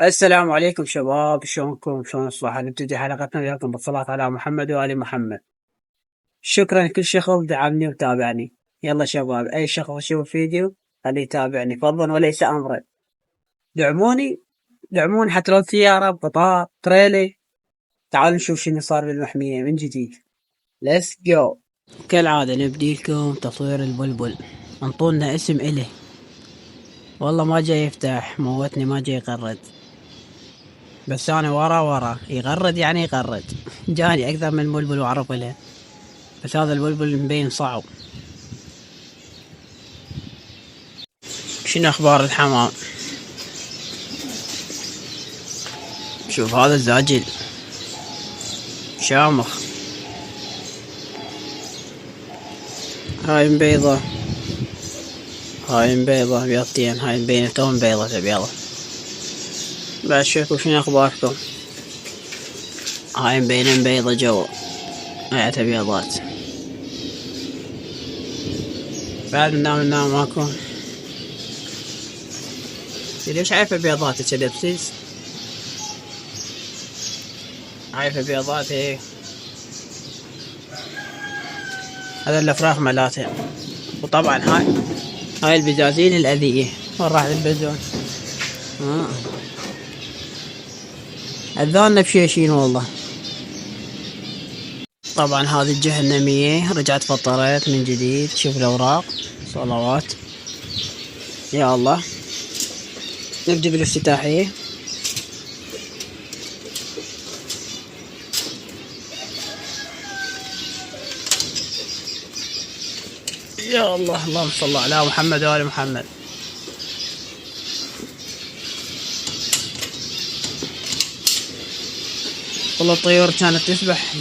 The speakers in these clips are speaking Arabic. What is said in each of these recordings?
السلام عليكم شباب، شلونكم؟ شلون الصباح؟ نبتدي حلقتنا وياكم بالصلاة على محمد وآل محمد. شكرا لكل شخص دعمني وتابعني. يلا شباب، أي شخص يشوف الفيديو خليه يتابعني فضلا وليس أمرا. دعموني دعموني حتى لو سيارة، قطار، تريلي. تعالوا نشوف شنو صار بالمحمية من جديد. ليتس جو. كالعادة نبدي لكم تصوير البلبل. انطونا اسم إله. والله ما جاي يفتح، موتني ما جاي يغرد. بس انا ورا يغرد، يعني يغرد. جاني اكثر من بلبل واعرف له، بس هذا البلبل مبين صعب. شنو اخبار الحمام؟ شوف هذا الزاجل شامخ. هاي مبيضة، هاي مبيضة بيضتين، هاي مبينة تو مبيضة بيضة. بعد شوفوا شنو اخباركم. هاي مبينة مبيضة جوا، هاي بيضات. بعد ننام ماكو. ليش عارفة بيضات تشلبسيس؟ عارفة بيضات هيك. هذا الافراخ مالاتها. وطبعا هاي البزازين الأذية. وين راح البزون؟ أذانا بشيشين والله. طبعا هذه الجهنمية رجعت فطرت من جديد. شوف الأوراق، صلوات يا الله. نبدأ بالافتتاحية. يا الله، اللهم صل على محمد وآل محمد. والله الطيور كانت تسبح.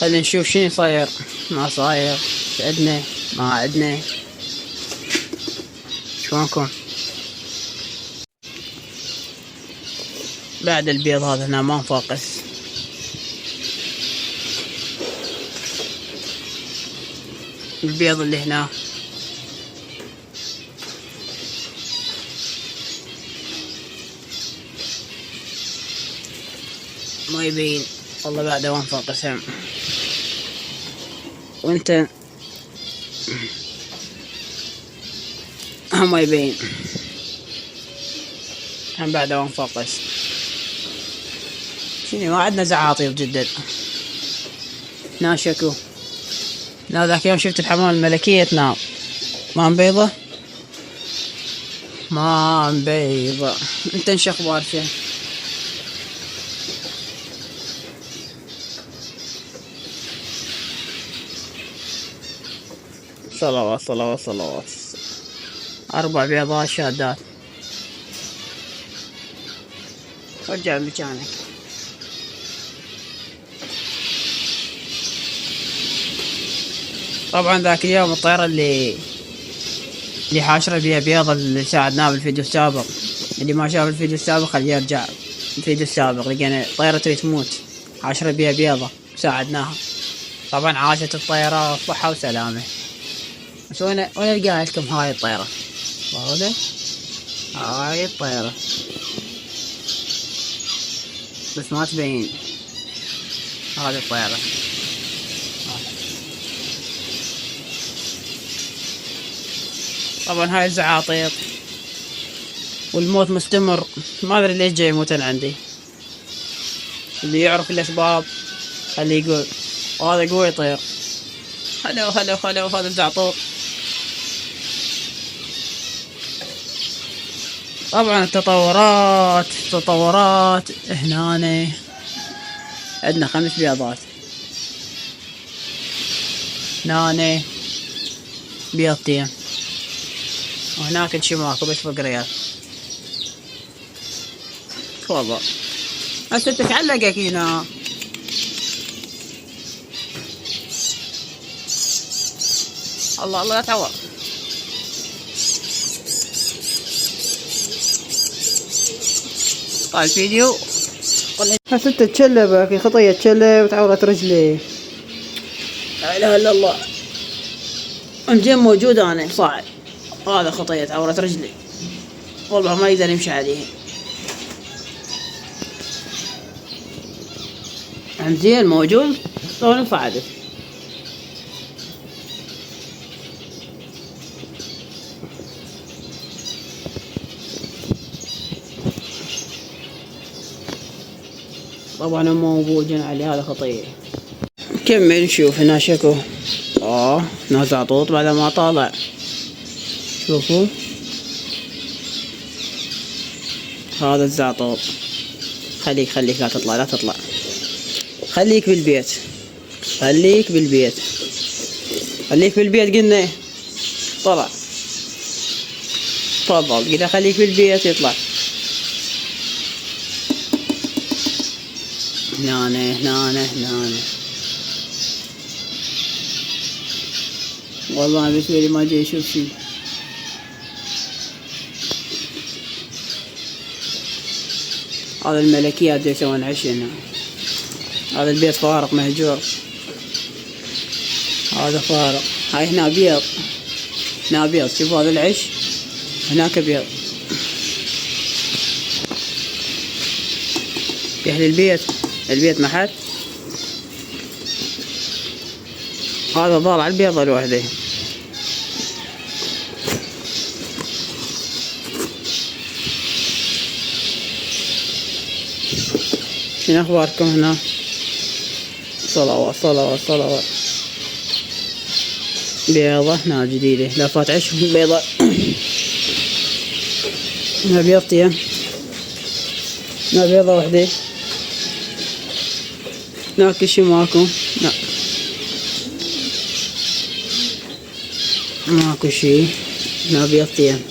خلينا نشوف شنو صاير ما صاير، عندنا ما عندنا. شلونكم؟ بعد البيض هذا هنا ما مفاقس. البيض اللي هنا ما يبين والله، بعده ما مفاقس هم. وانت هم ما يبين هم، بعده ما مفاقس. شنو ما عندنا زعاطير جدد. ناشكو. لا ذاك يوم شفت الحمام الملكية تنام. ما مبيضة ما مبيضة. انت ايش اخبارك؟ صلوات صلوات صلوات. 4 بيضات شادات. رجع مكانك. طبعا ذاك اليوم الطيارة اللي حاشرة بيها بيضة، اللي ساعدناه بالفيديو السابق. اللي ما شاف الفيديو السابق خليه يرجع الفيديو السابق. لقينا طيارة تموت، حاشرة بيها بيضة، ساعدناها. طبعا عاشت الطيارة صحة وسلامة. بس وين القاها لكم هاي الطيارة؟ هاي الطيارة بس ما تبين. هذه الطيارة. طبعا هاي الزعاطير. والموت مستمر، ما ادري ليش جاي يموتن عندي. اللي يعرف الاسباب خليه يقول. وهذا قوي يطير. هلا هذا الزعطور. طبعا التطورات هنا. عندنا 5 بيضات. هنا بيضتين، وهناك الشي ماكو بس فقريات. تفضل هسه تتعلقك هنا. الله لا تعور. طال الفيديو. هسه انت تشلبك في خطية تشلب وتعورت رجلي. لا اله الا الله. الجيم موجود انا صاعد. هذا خطية عورة رجلي. والله ما يقدر يمشي عليه. زين موجود لو نصعده. طبعا موجودين عليه، هذا خطير. كمل نشوف هنا شكو. هنا زعطوط بعد ما طالع. شوفوا هذا الزعطوط. خليك لا تطلع. خليك بالبيت قلنا. طلع تفضل كذا، خليك بالبيت يطلع. هنا والله بالنسبة لي ما جاي اشوف شي. هذا الملكيات جاي يسوون عش هنا. هذا البيت فارق مهجور. هذا فارق. هاي هنا بيض. شوفوا هذا العش هناك بيض. يا اهل البيت ما حد. هذا ضال على البيضة الوحدة. شنو اخباركم هنا؟ صلوات. بيضة هنا جديدة، لافات عش بيضة. هنا بيضتين، هنا بيضة وحدة. هناك شي ماكو. لا ماكو شي. هنا بيضتين.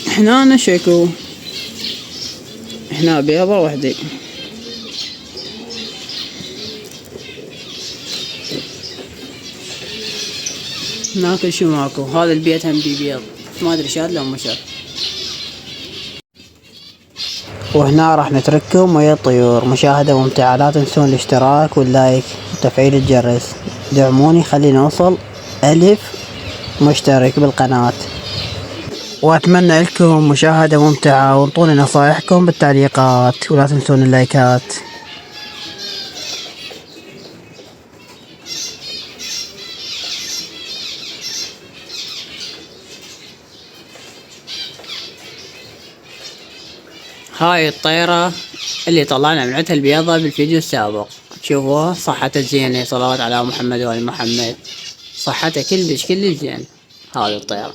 هنا نشكو. هنا بيضة وحدة. هناك شي ماكو. هذا البيت هم بيض، ما ادري شاد لو ما شاد. وهنا راح نترككم ويا الطيور. مشاهدة ممتعة. لا تنسون الاشتراك واللايك وتفعيل الجرس. دعموني خلينا نوصل 1000 مشترك بالقناة. واتمنى لكم مشاهدة ممتعة، وانطوني نصايحكم بالتعليقات، ولا تنسون اللايكات. هاي الطيرة اللي طلعنا من عندها البيضة بالفيديو السابق. شوفوها صحتها زينة. صلوات على محمد وآل محمد. صحتها كلش زين هذه الطيرة.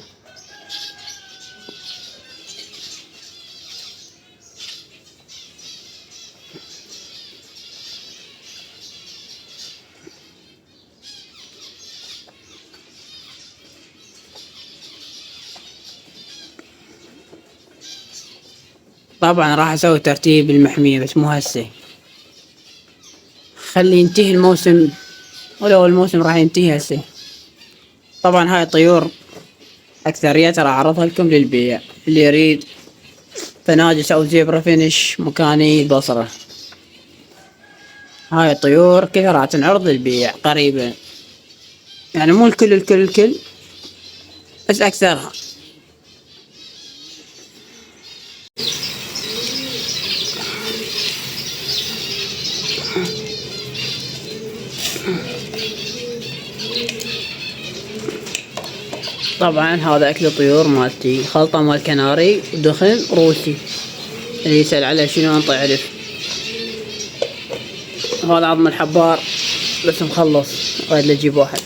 طبعا راح اسوي ترتيب المحمية بس مو هسه، خلي ينتهي الموسم، ولو الموسم راح ينتهي هسه. طبعا هاي الطيور اكثريتها راح اعرضها لكم للبيع، اللي يريد فناجس او زيبرا فينش مكاني البصرة. هاي الطيور كلها راح تنعرض للبيع قريبا، يعني مو الكل بس اكثرها. طبعا هذا اكل الطيور مالتي، خلطة مال كناري ودخن روسي. اللي يسأل على شنو انطي يعرف. هذا عظم الحبار بس مخلص، غير لجيب واحد.